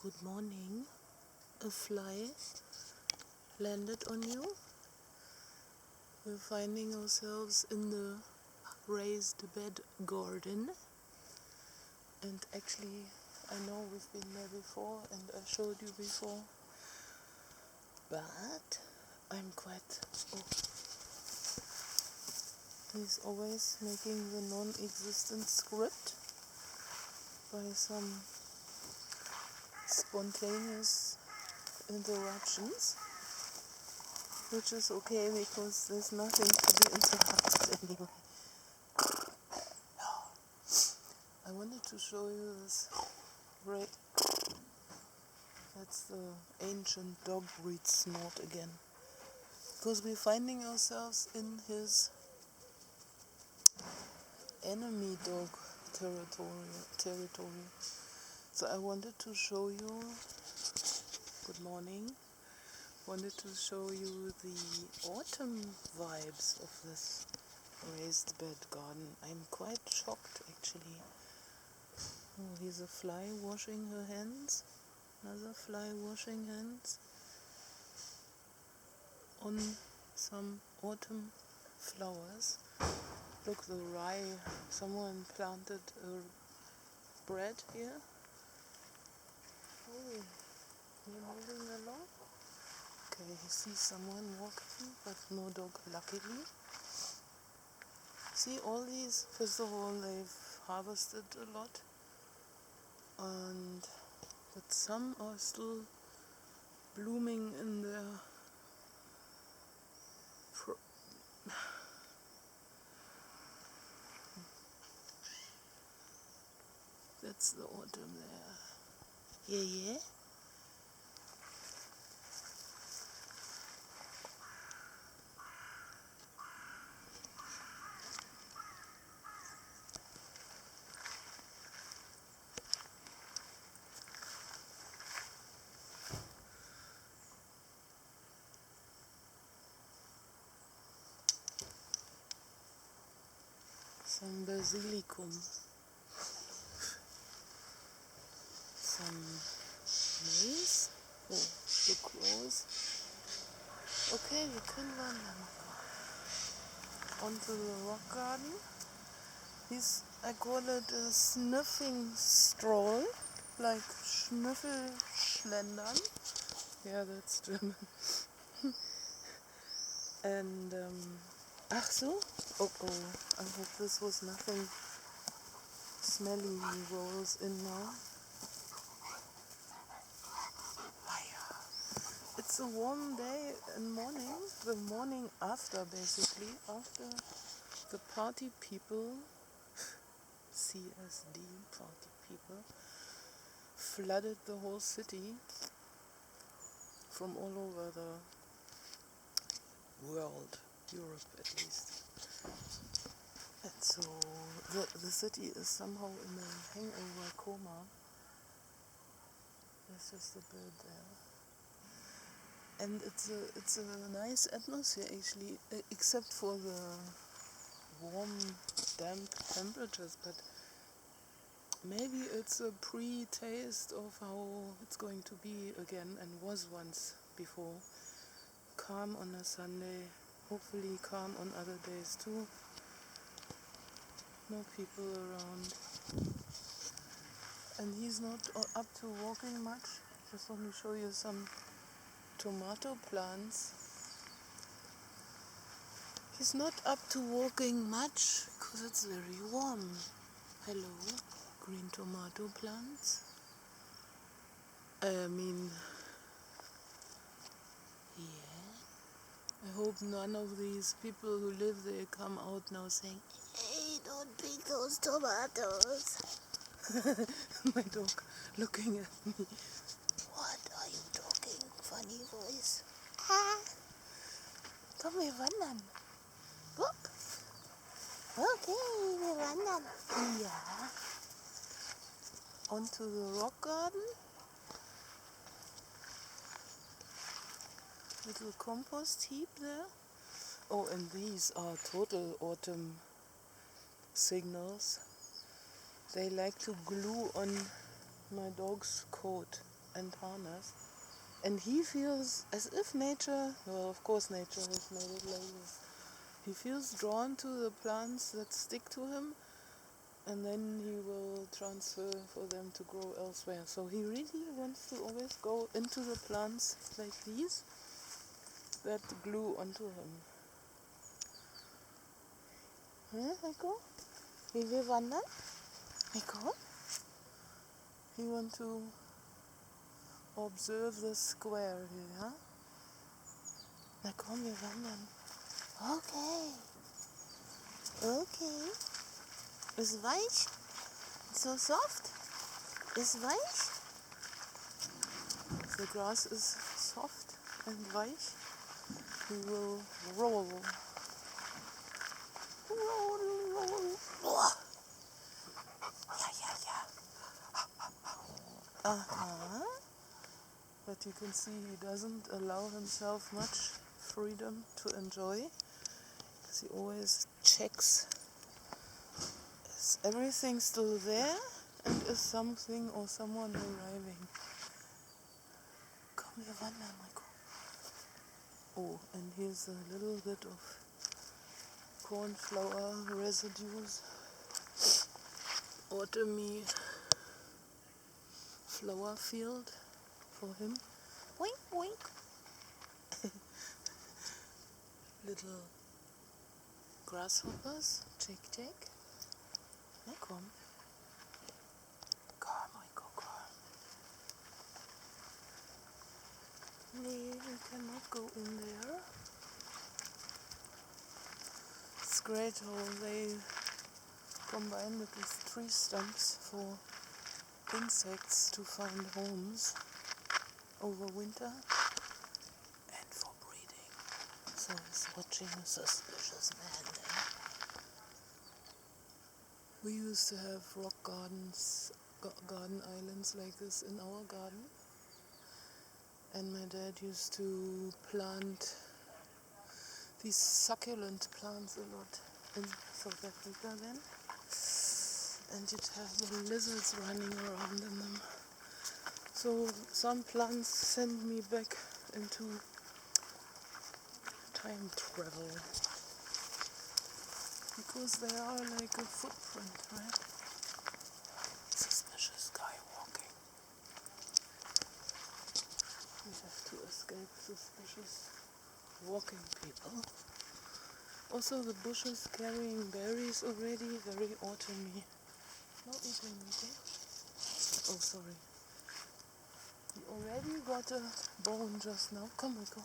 Good morning. A fly landed on you. We're finding ourselves in the raised bed garden. And actually, I know we've been there before and I showed you before. But I'm quite... Oh. He's always making the non-existent script by some spontaneous interruptions, which is okay because there's nothing to be interrupted anyway. I wanted to show you this red. That's the ancient dog breed snort again, because we're finding ourselves in his enemy dog territory. So I wanted to show you, good morning, wanted to show you the autumn vibes of this raised bed garden. I'm quite shocked actually. Oh, here's a fly washing her hands, another fly washing hands on some autumn flowers. Look, the rye, someone planted a bread here. Oh, you're moving along? Okay, he sees someone walking, but no dog, luckily. See, all these, first of all, they've harvested a lot, but some are still blooming in their that's the autumn there. Yeah. Some basilicum, some maize. Oh, the crows. Okay, wir können wandern. Onto the rock garden. I call it a sniffing stroll, like Schnüffelschlendern. Yeah, that's German. And, ach so? Oh, I hope this was nothing smelly he rolls in now. It's a warm day and morning, the morning after basically, after the party people, CSD party people, flooded the whole city from all over the world, Europe at least. And so the city is somehow in a hangover coma. There's just a bird there. And it's a nice atmosphere actually, except for the warm, damp temperatures, but maybe it's a pre-taste of how it's going to be again, and was once before. Calm on a Sunday, hopefully calm on other days too. No people around. And he's not up to walking much. Just let me show you some tomato plants. He's not up to walking much because it's very warm. Hello, green tomato plants. I hope none of these people who live there come out now saying, "Hey, don't pick those tomatoes." My dog looking at me. What are you talking? Funny voice. Komm, wir wandern. Guck. Okay, wir wandern. Ja. Onto the rock garden. Little compost heap there. Oh, and these are total autumn signals. They like to glue on my dog's coat. and harness. And he feels as if nature, well, of course nature has made it like this. He feels drawn to the plants that stick to him, and then he will transfer for them to grow elsewhere. So he really wants to always go into the plants like these that glue onto him. Heiko? Wie wir wandern? Heiko? He wants to observe the square here, ja? Na komm, wir wandern. Okay. Okay. Ist weich? So soft? Ist weich? The grass is soft and weich. We will roll. Roll. Yeah. Uh-huh. But you can see he doesn't allow himself much freedom to enjoy. Because he always checks, is everything still there? And is something or someone arriving? Komm, wir wandern, Rico. Oh, and here's a little bit of cornflower residues. Autumny flower field for him. Wink, wink. Little grasshoppers. Check. Na komm. Komm, Rico, komm. Nee, we cannot go in there. It's great how they combine it with tree stumps for insects to find homes over winter and for breeding. So he's watching a suspicious man there. We used to have rock gardens, garden islands like this in our garden. And my dad used to plant these succulent plants a lot in South Africa then. And you'd have the lizards running around in them. So some plants send me back into time travel. Because they are like a footprint, right? Suspicious guy walking. We have to escape suspicious walking people. Also the bushes carrying berries already, very autumny. No eating, okay? Oh, sorry. We already got a bone just now. Come, Rico.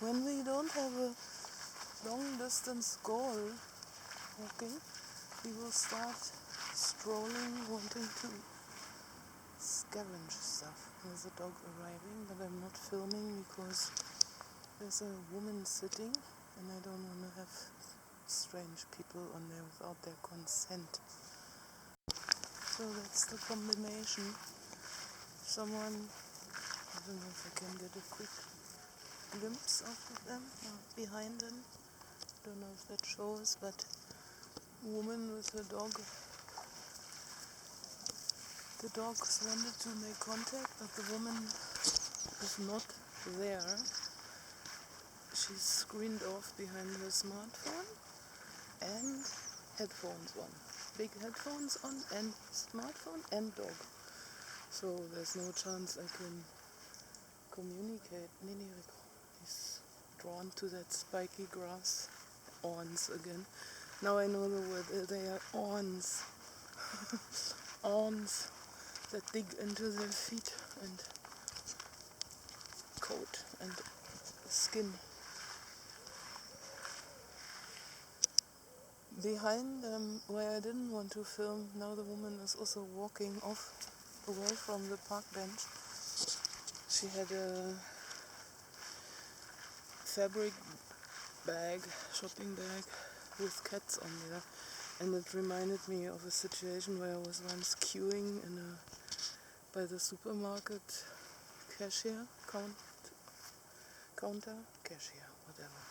When we don't have a long distance goal walking, we will start strolling, wanting to scavenge stuff. There's a dog arriving, but I'm not filming because there's a woman sitting and I don't want to have strange people on there without their consent. So that's the combination. Someone, I don't know if I can get a quick glimpse of them behind them. Don't know if that shows, but a woman with a dog. The dogs wanted to make contact, but the woman is not there. She's screened off behind her smartphone and headphones on. Big headphones on and smartphone and dog. So there's no chance I can communicate. He's drawn to that spiky grass. Awns again. Now I know the word. They are awns. Awns that dig into their feet and coat and skin. Behind where I didn't want to film, now the woman is also walking off away from the park bench. She had a fabric bag, shopping bag with cats on there, and it reminded me of a situation where I was once queuing by the supermarket cashier, counter, cashier, whatever.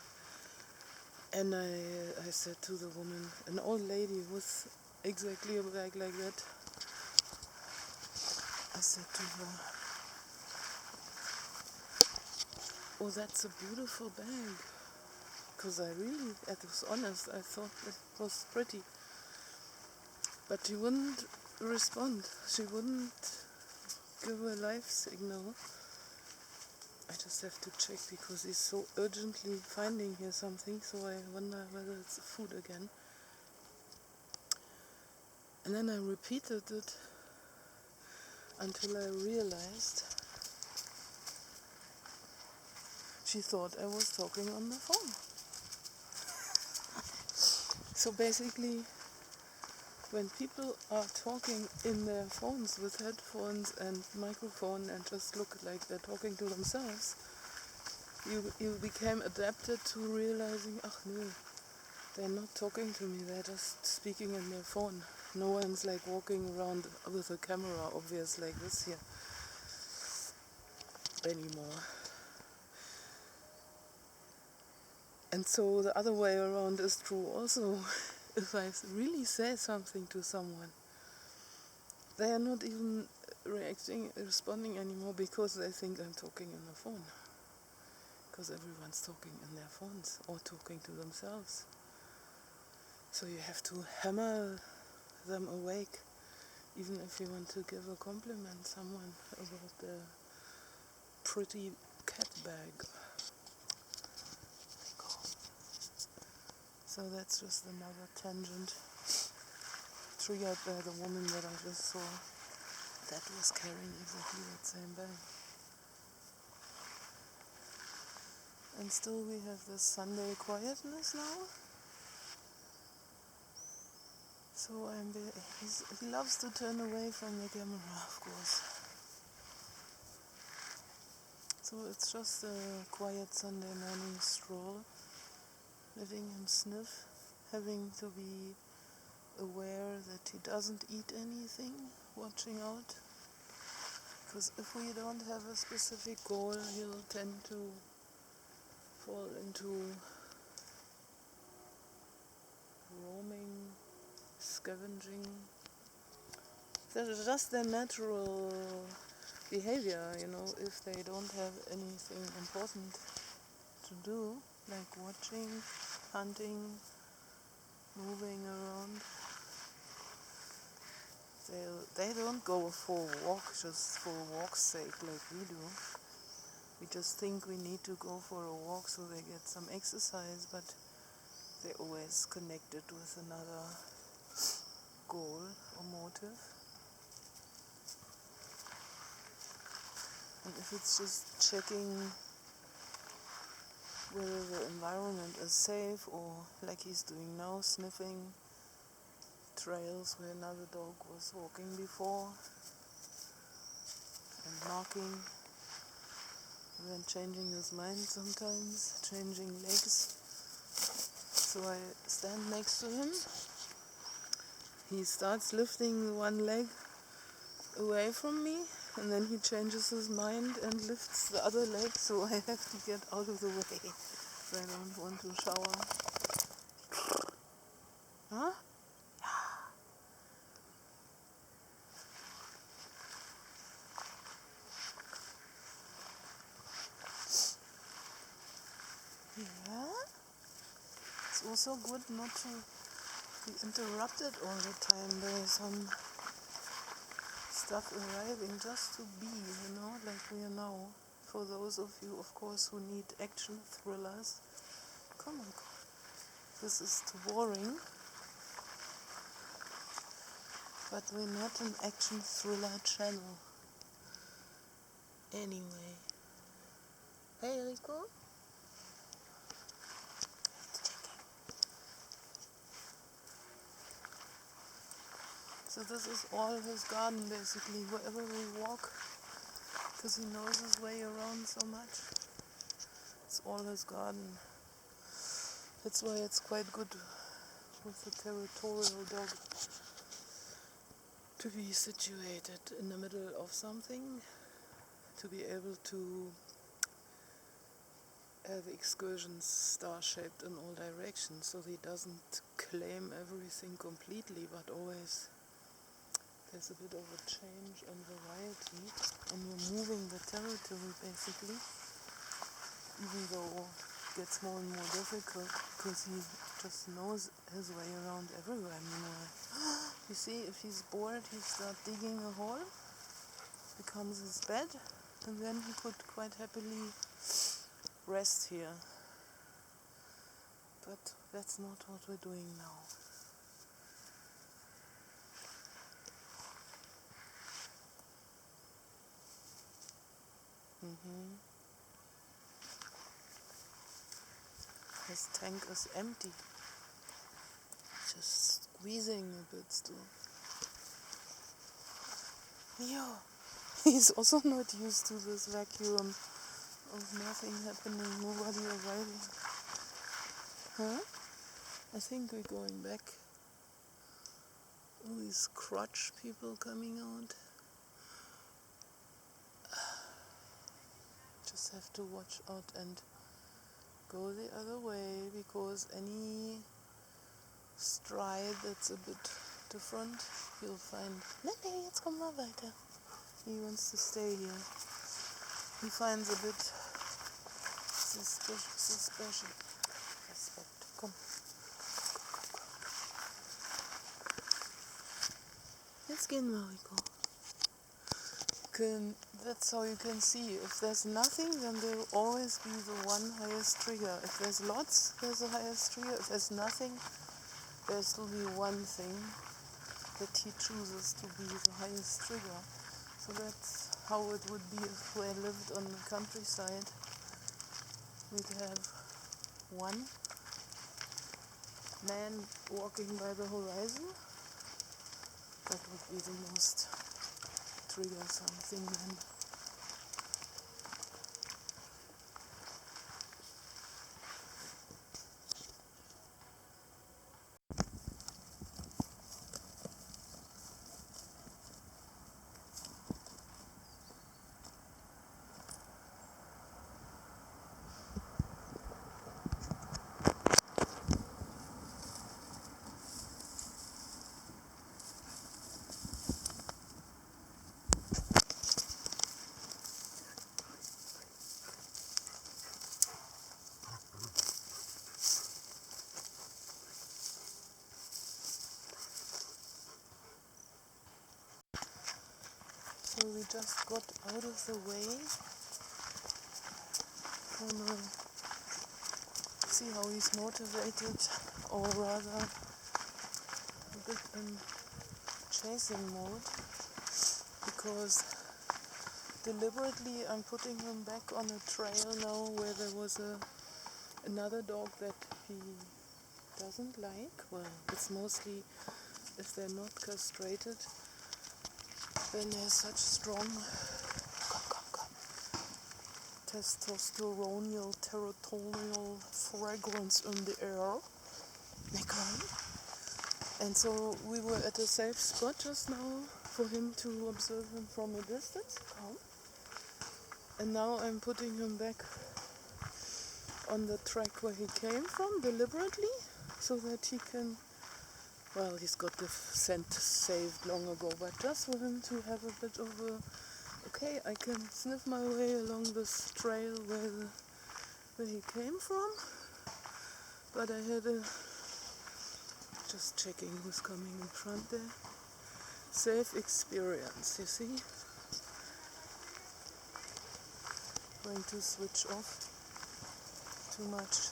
And I said to the woman, an old lady with exactly a bag like that, I said to her, "Oh, that's a beautiful bag." Because I was honest, I thought it was pretty. But she wouldn't respond. She wouldn't give a life signal. I just have to check because he's so urgently finding here something, so I wonder whether it's food again. And then I repeated it until I realized she thought I was talking on the phone. So basically, when people are talking in their phones with headphones and microphone and just look like they're talking to themselves, you became adapted to realizing, no, they're not talking to me, they're just speaking in their phone. No one's like walking around with a camera, obvious like this here, anymore. And so the other way around is true also. If I really say something to someone, they are not even responding anymore because they think I'm talking on the phone. Because everyone's talking in their phones or talking to themselves. So you have to hammer them awake, even if you want to give a compliment someone about their pretty cat bag. So that's just another tangent triggered by the woman that I just saw that was carrying exactly that same bag. And still we have this Sunday quietness now. So he loves to turn away from the camera, of course. So it's just a quiet Sunday morning stroll, letting him sniff, having to be aware that he doesn't eat anything, watching out. Because if we don't have a specific goal, he'll tend to fall into roaming, scavenging. That's just their natural behavior, if they don't have anything important to do, like watching, hunting, moving around. They don't go for a walk just for a walk's sake like we do. We just think we need to go for a walk so they get some exercise, but they're always connected with another goal or motive. And if it's just checking whether the environment is safe, or like he's doing now, sniffing trails where another dog was walking before and marking, and then changing his mind sometimes, changing legs. So I stand next to him. He starts lifting one leg away from me, and then he changes his mind and lifts the other leg, so I have to get out of the way. I don't want to shower. Huh? Yeah? It's also good not to be interrupted all the time by some stuff arriving, just to be, like we are now. For those of you, of course, who need action thrillers, come on, this is too boring. But we're not an action thriller channel. Anyway. Hey, Rico? So this is all his garden, basically, wherever we walk, because he knows his way around so much. It's all his garden. That's why it's quite good with a territorial dog to be situated in the middle of something, to be able to have excursions star-shaped in all directions, so he doesn't claim everything completely, but always there's there's a bit of a change and variety, and you're moving the territory basically, even though it gets more and more difficult because he just knows his way around everywhere anymore. You see, if he's bored, he starts digging a hole, becomes his bed, and then he could quite happily rest here. But that's not what we're doing now. His tank is empty. Just squeezing a bit still. Yeah. He's also not used to this vacuum of nothing happening, nobody arriving. Huh? I think we're going back. All these crutch people coming out. Just have to watch out and go the other way, because any stride that's a bit different, you'll find, nee, jetzt komm mal weiter. He wants to stay here. He finds a bit suspicious. Come. Jetzt gehen wir, Rico. That's how you can see. If there's nothing, then there will always be the one highest trigger. If there's lots, there's a highest trigger. If there's nothing, there's still be one thing that he chooses to be the highest trigger. So that's how it would be if we lived on the countryside. We'd have one man walking by the horizon. That would be the most triggersome thing then. So we just got out of the way. Wanna see how he's motivated, or rather a bit in chasing mode, because deliberately I'm putting him back on a trail now where there was another dog that he doesn't like. Well, it's mostly if they're not castrated, then there's such strong testosteronial, territorial fragrance in the air. And so we were at a safe spot just now for him to observe him from a distance. And now I'm putting him back on the track where he came from deliberately, so that he can, well, he's got the scent saved long ago, but just for him to have a bit of a, okay, I can sniff my way along this trail where he came from, but I had just checking who's coming in front there. Safe experience, you see. Going to switch off too much.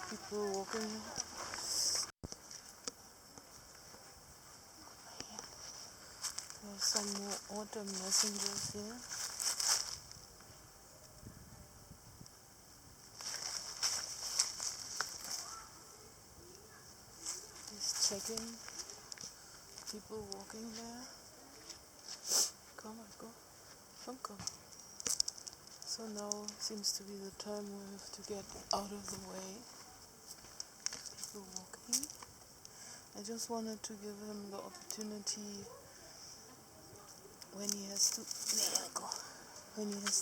People walking. There's some more autumn messengers here. He's checking people walking there. Come on, go. Come. So now seems to be the time we have to get out of the way. People walking. I just wanted to give him the opportunity when he has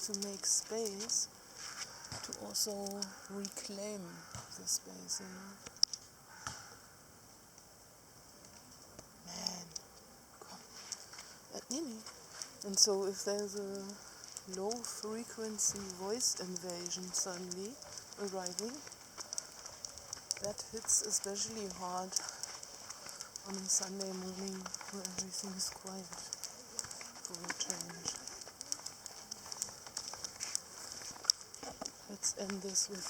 to make space to also reclaim the space, you know. Maybe. And so if there's a low frequency voice invasion suddenly arriving, that hits especially hard on a Sunday morning where everything is quiet for a change. Let's end this with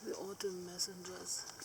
the autumn messengers.